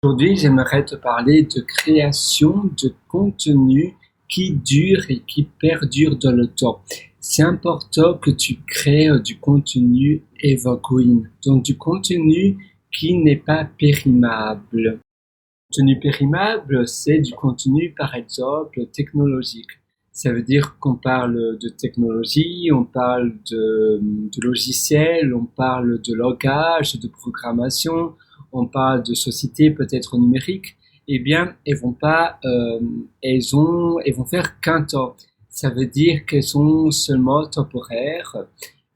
Aujourd'hui, j'aimerais te parler de création de contenu qui dure et qui perdure dans le temps. C'est important que tu crées du contenu evergreen, donc du contenu qui n'est pas périmable. Contenu périmable, c'est du contenu, par exemple, technologique. Ça veut dire qu'on parle de technologie, on parle de logiciels, on parle de langage, de programmation, on parle de société peut-être numérique. Eh bien, elles vont faire qu'un temps. Ça veut dire qu'elles sont seulement temporaires.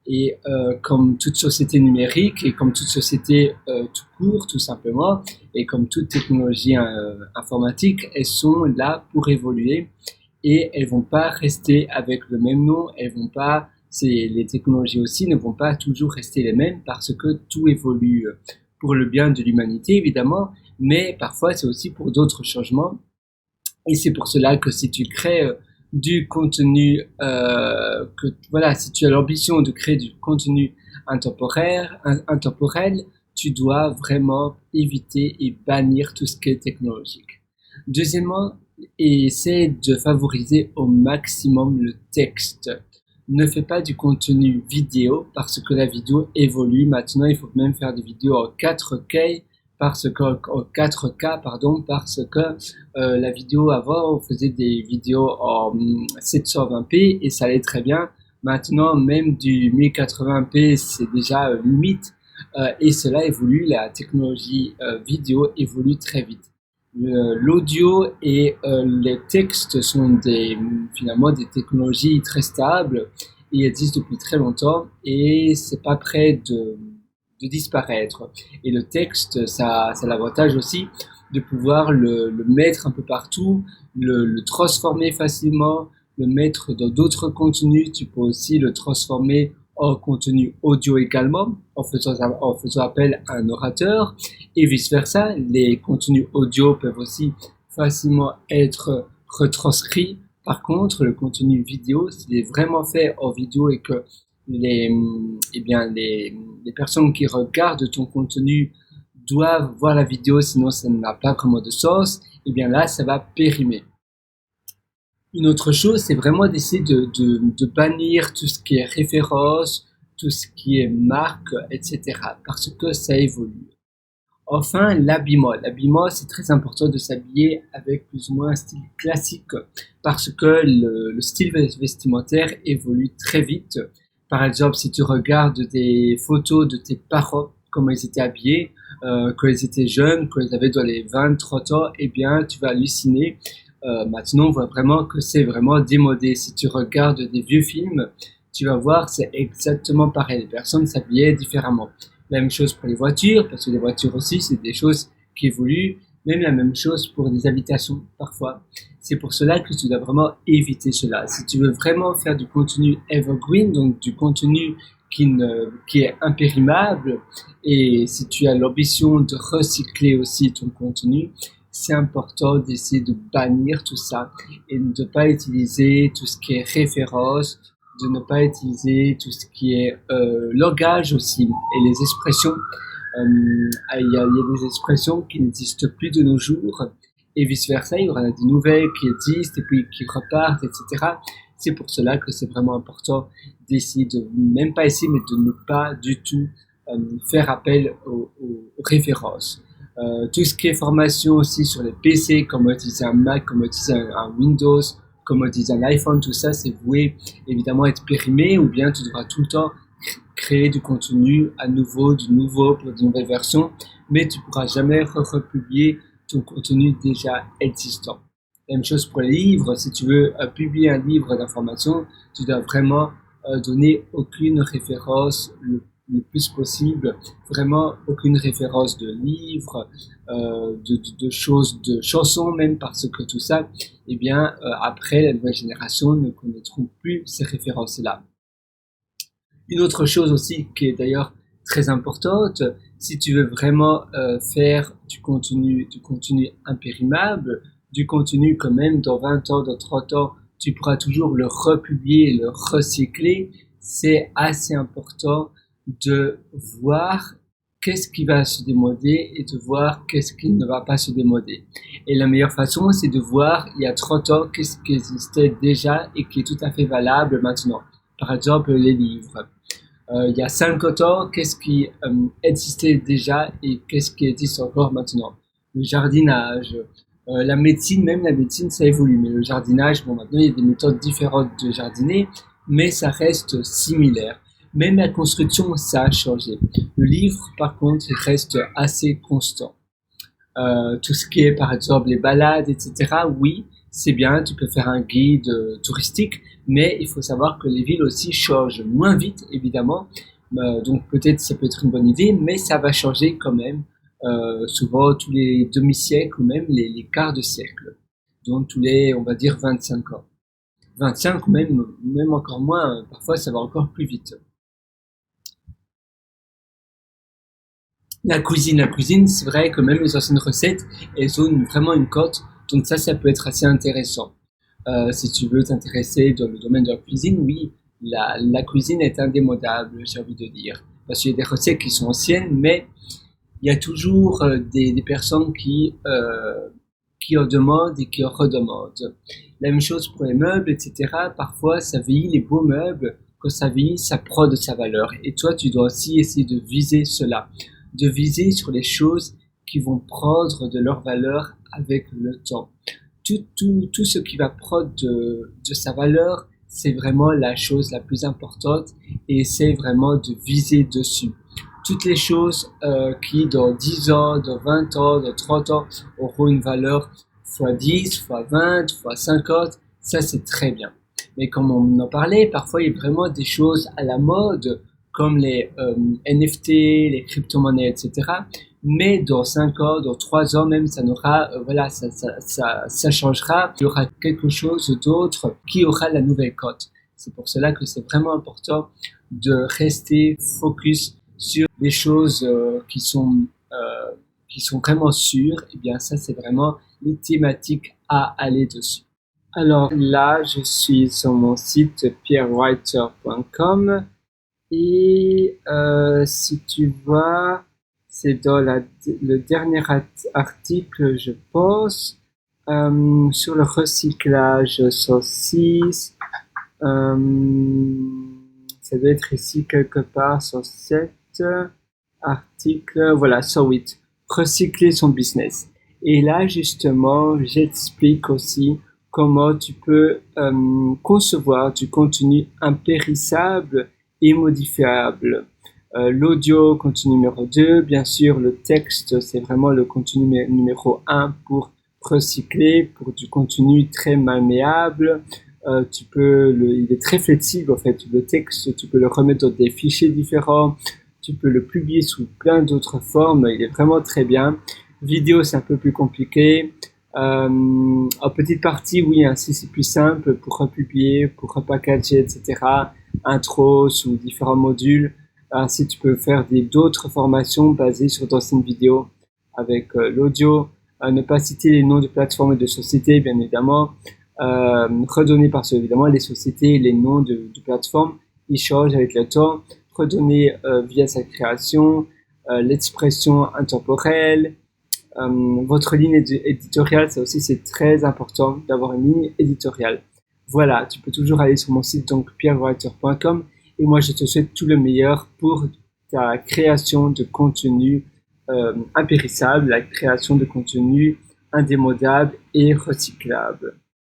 Et comme toute société numérique et comme toute société tout court, tout simplement, et comme toute technologie informatique, elles sont là pour évoluer et elles vont pas rester avec le même nom. Elles vont pas, les technologies aussi ne vont pas toujours rester les mêmes parce que tout évolue pour le bien de l'humanité évidemment, mais parfois c'est aussi pour d'autres changements. Et c'est pour cela que si tu crées du contenu, voilà, si tu as l'ambition de créer du contenu intemporel, tu dois vraiment éviter et bannir tout ce qui est technologique. Deuxièmement, essaie de favoriser au maximum le texte. Ne fais pas du contenu vidéo parce que la vidéo évolue. Maintenant, il faut même faire des vidéos en 4K parce que en 4K pardon parce que la vidéo avant on faisait des vidéos en 720p et ça allait très bien. Maintenant même du 1080p c'est déjà limite et cela évolue, la technologie vidéo évolue très vite. L'audio et les textes sont finalement des technologies très stables et existent depuis très longtemps et c'est pas prêt de disparaître. Et le texte, ça a l'avantage aussi de pouvoir le mettre un peu partout, le transformer facilement, le mettre dans d'autres contenus. Tu peux aussi le transformer en contenu audio également, en faisant appel à un orateur, et vice-versa. Les contenus audio peuvent aussi facilement être retranscrits. Par contre, le contenu vidéo, s'il est vraiment fait en vidéo et que les personnes qui regardent ton contenu doivent voir la vidéo, sinon ça n'a pas vraiment de sens, et bien là, ça va périmer. Une autre chose, c'est vraiment d'essayer de bannir tout ce qui est référence, tout ce qui est marque, etc. parce que ça évolue. Enfin, l'habillement. L'habillement, c'est très important de s'habiller avec plus ou moins un style classique parce que le style vestimentaire évolue très vite. Par exemple, si tu regardes des photos de tes parents, comment ils étaient habillés, quand ils étaient jeunes, quand ils avaient dans les 20-30 ans, eh bien, tu vas halluciner. Maintenant, on voit vraiment que c'est vraiment démodé. Si tu regardes des vieux films, tu vas voir, c'est exactement pareil. Les personnes s'habillaient différemment. La même chose pour les voitures, parce que les voitures aussi, c'est des choses qui évoluent. Même la même chose pour des habitations, parfois. C'est pour cela que tu dois vraiment éviter cela. Si tu veux vraiment faire du contenu evergreen, donc du contenu qui est impérimable, et si tu as l'ambition de recycler aussi ton contenu, c'est important d'essayer de bannir tout ça et de ne pas utiliser tout ce qui est référence, de ne pas utiliser tout ce qui est langage aussi et les expressions. Il y a des expressions qui n'existent plus de nos jours et vice-versa, il y aura des nouvelles qui existent et puis qui repartent, etc. C'est pour cela que c'est vraiment important d'essayer de, même pas essayer, mais de ne pas du tout faire appel aux références. Tout ce qui est formation aussi sur les PC, comment utiliser un Mac, comment utiliser un Windows, comment utiliser un iPhone, tout ça, c'est voué évidemment à être périmé ou bien tu devras tout le temps créer du contenu à nouveau, du nouveau pour de nouvelles versions, mais tu pourras jamais republier ton contenu déjà existant. Même chose pour les livres, si tu veux publier un livre d'information, tu dois vraiment donner aucune référence le plus possible, vraiment aucune référence de livres, de choses, de chansons même, parce que tout ça, eh bien, après, la nouvelle génération ne connaîtront plus ces références-là. Une autre chose aussi qui est d'ailleurs très importante, si tu veux vraiment faire du contenu impérimable, du contenu quand même dans 20 ans, dans 30 ans, tu pourras toujours le republier, le recycler, c'est assez important de voir qu'est-ce qui va se démoder et de voir qu'est-ce qui ne va pas se démoder. Et la meilleure façon, c'est de voir il y a 30 ans qu'est-ce qui existait déjà et qui est tout à fait valable maintenant. Par exemple, les livres. Il y a 50 ans, qu'est-ce qui existait déjà et qu'est-ce qui existe encore maintenant. Le jardinage, la médecine, même la médecine, ça évolue. Mais le jardinage, bon, maintenant, il y a des méthodes différentes de jardiner, mais ça reste similaire. Même la construction, ça a changé. Le livre, par contre, il reste assez constant. Tout ce qui est, par exemple, les balades, etc., oui, c'est bien, tu peux faire un guide touristique, mais il faut savoir que les villes aussi changent moins vite, évidemment. Donc peut-être ça peut être une bonne idée, mais ça va changer quand même, souvent tous les demi-siècles ou même les quarts de siècle. Donc tous les, on va dire, 25 ans. 25 ou même encore moins, parfois ça va encore plus vite. La cuisine, c'est vrai que même les anciennes recettes, elles ont vraiment une cote, donc ça peut être assez intéressant. Si tu veux t'intéresser dans le domaine de la cuisine, oui, la cuisine est indémodable, j'ai envie de dire. Parce qu'il y a des recettes qui sont anciennes, mais il y a toujours des personnes qui en demandent et qui en redemandent. La même chose pour les meubles, etc. Parfois, ça vieillit, les beaux meubles, quand ça vieillit, ça prend de sa valeur. Et toi, tu dois aussi essayer de viser cela, de viser sur les choses qui vont prendre de leur valeur avec le temps. Tout ce qui va prendre de sa valeur, c'est vraiment la chose la plus importante et c'est vraiment de viser dessus. Toutes les choses qui dans 10 ans, dans 20 ans, dans 30 ans auront une valeur fois 10, fois 20, fois 50, ça c'est très bien. Mais comme on en parlait, parfois il y a vraiment des choses à la mode comme les NFT, les crypto-monnaies, etc. Mais dans 5 ans, dans 3 ans même, ça n'aura, voilà, ça changera. Il y aura quelque chose d'autre qui aura la nouvelle cote. C'est pour cela que c'est vraiment important de rester focus sur des choses qui sont vraiment sûres. Et bien ça, c'est vraiment les thématiques à aller dessus. Alors là, je suis sur mon site pierrewriter.com et si tu vois, c'est dans le dernier article, je pense, sur le recyclage sur 6. Ça doit être ici quelque part sur 7 articles, voilà, sur 8. Recycler son business. Et là, justement, j'explique aussi comment tu peux concevoir du contenu impérissable et modifiable. L'audio, contenu numéro 2, bien sûr, le texte, c'est vraiment le contenu numéro 1 pour recycler, pour du contenu très malléable. Il est très flexible en fait, le texte, tu peux le remettre dans des fichiers différents, tu peux le publier sous plein d'autres formes, il est vraiment très bien. Vidéo, c'est un peu plus compliqué. En petite partie, oui, ainsi c'est plus simple pour republier, pour repackager, etc. Intro sous différents modules. Ainsi, tu peux faire d'autres formations basées sur d'anciennes vidéos avec l'audio. Ne pas citer les noms de plateformes et de sociétés, bien évidemment. Redonner parce que, évidemment, les sociétés, les noms de plateformes, ils changent avec le temps. Redonner via sa création, l'expression intemporelle. Votre ligne éditoriale, ça aussi c'est très important d'avoir une ligne éditoriale. Voilà, tu peux toujours aller sur mon site donc pierrewriter.com et moi je te souhaite tout le meilleur pour ta création de contenu impérissable, la création de contenu indémodable et recyclable.